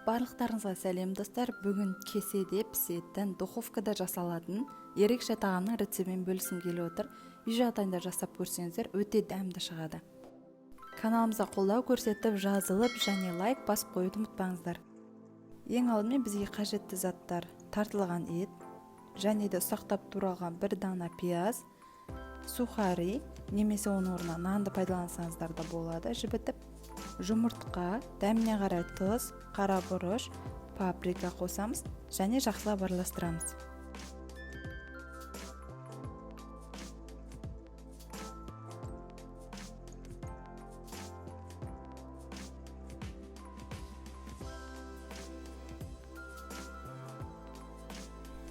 Барлықтарыңызға сәлем достар. Бүгін кеседе пісетін, духовкада жасалатын ерекше тағамның рецептімен бөліскім келіп отыр. Үй жағдайында жасап көрсеңіздер, өте дәмді шығады. Каналымызға қолдау көрсетіп, жазылып және лайк басып қоюды ұмытпаңыздар. Ең алдымен бізге қажетті заттар: тартылған ет, және де ұсақтап туралған бір дана пияз, сухари, немесе оның орнына нанды пайдалансаңыздар да болады, жібітіп, жұмыртқа, дәміне қарай тұз, қара бұрыш, паприка қосамыз және жақсылап араластырамыз.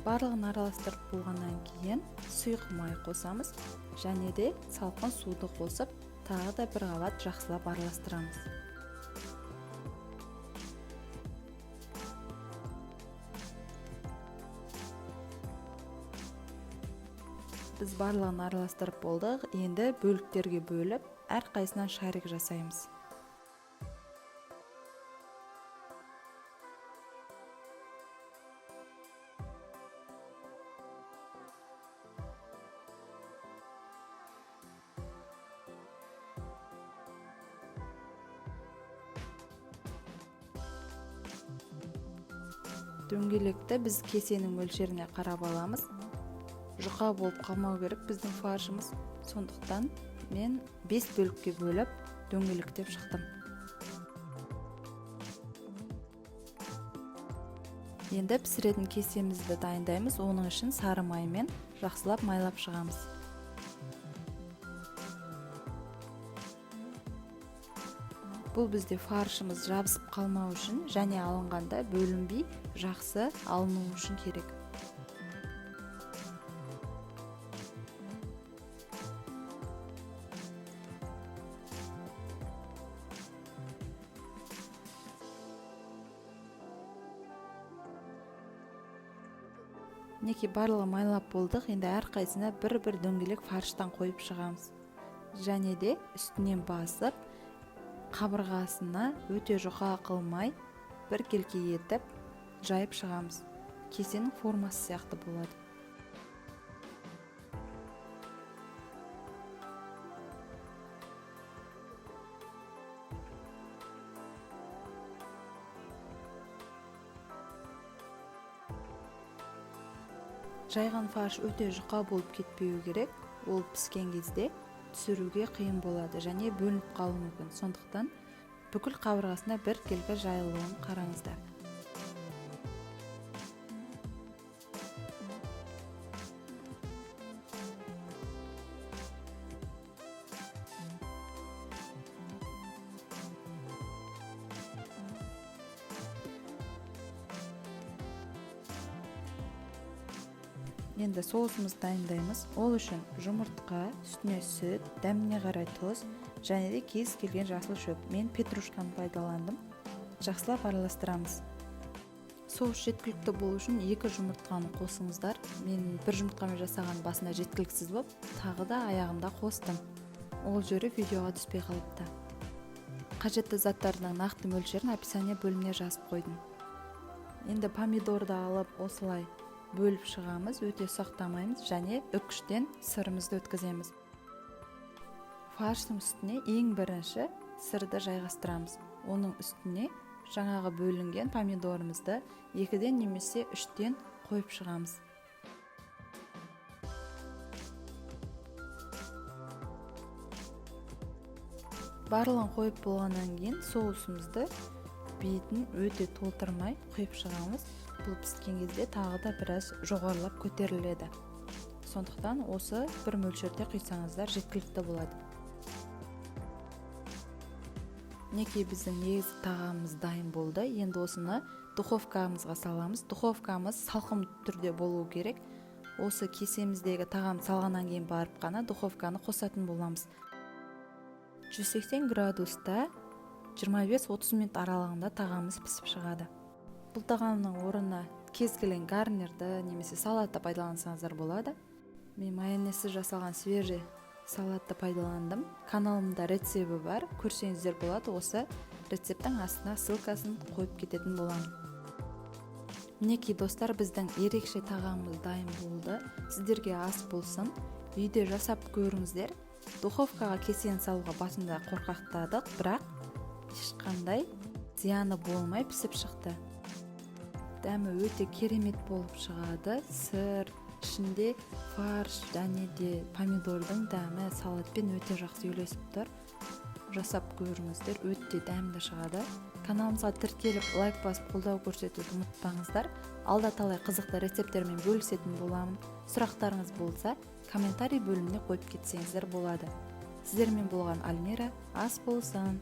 Барлығын араластырып болғаннан кейін сұйық май қосамыз және де салқын суды қосып, тағы да бір қабат жақсылап араластырамыз. Біз барлығын араластырып болдық. Енді бөліктерге бөліп, әрқайсынан шарик жасаймыз. Дөңгелекті біз кесенің мөлшеріне қарап аламыз. Жұқа болып қалмау керек біздің фаршымыз. Сондықтан мен 5 бөлікке бөліп дөңгелектеп шықтым. Енді пісіретін кесемізді дайындаймыз. Оның үшін сары маймен жақсылап майлап шығамыз. Бұл бізде фаршымыз жабысып қалмау үшін және алынғанда бөлінбей жақсы алыну үшін керек. Неке барлығы майлап болдық. Енді әрқайсына бір-бір дөңгелек фарштан қойып шығамыз. Және де үстінен басып, қабырғасына өте жұқа қылмай, бір келке етіп жайып шығамыз. Кесенің формасы сияқты болады. Жайған фарш өте жұқа болып кетпеу керек. Ол піскен кезде түсіруге қиын болады және бөлініп қалуы мүмкін. Сондықтан бүкіл қабырғасына бір келке жайылуын қараңыздар. Енді соусымызды дайындаймыз. Ол үшін жұмыртқа, үстіне сүт, дәміне қарай тұз және де кез келген жасыл шөп. Мен петрушканы пайдаландым. Жақсылап араластырамыз. Соус жеткілікті болу үшін 2 жұмыртқаны қосыңыздар. Мен бір жұмыртқамен жасаған басында жеткіліксіз болып, тағы да аяғында қостым. Ол жері видеоға түспей қалыпты. Қажетті заттардың нақты мөлшерін описание бөліміне жазып қойдым. Енді помидорды алып осылай бөліп шығамыз, өте ұсақтамаймыз және үккіштен сырымызды өткіземіз. Фарштың үстіне ең бірінші сырды жайғастырамыз. Оның үстіне жаңағы бөлінген помидорымызды 2-ден немесе 3-тен қойып шығамыз. Барлығын қойып болғаннан кейін соусымызды бетін өте толтырмай құйып шығамыз. Бұл піскен кезде тағы да біраз жоғарылап көтеріледі. Сондықтан осы бір мөлшерде құйсаңыздар жеткілікті болады. Неке біздің негізгі тағамымыз дайын болды. Енді осыны духовкамызға саламыз. Духовкамыз салқын түрде болуы керек. Осы кесеміздегі тағам салғаннан кейін барып қана духовканы қосатын боламыз. 180 градуста 25-30 минут аралығында тағамымыз пісіп шығады. Бұл тағамның орнына кез келген гарнирді немесе салатты пайдалансаңыздар болады. Мен майонезсіз жасалған свежий салатты пайдаландым. Каналымда рецебі бар, көрсеңіздер болады. Осы рецепттің астына ссылкасын қойып кететін боламын. Мінекей достар, біздің ерекше тағамымыз дайын болды. Сіздерге ас болсын. Үйде жасап көріңіздер. Духовкаға кесені салуға басында қорқақтадық, бірақ ешқандай зияны болмай пісіп шықты. Дәмі өте керемет болып шығады. Сыр, ішінде фарш және де помидордың дәмі салатпен өте жақсы үйлесіп тұр. Жасап көріңіздер, өте дәмді шығады. Каналымызға тіркеліп, лайк басып қолдау көрсетуді ұмытпаңыздар. Алда талай қызықты рецептермен бөлісетін боламын. Сұрақтарыңыз болса, комментарий бөліміне қойып кетсеңіздер болады. Сіздермен болған Альмира, ас болсын.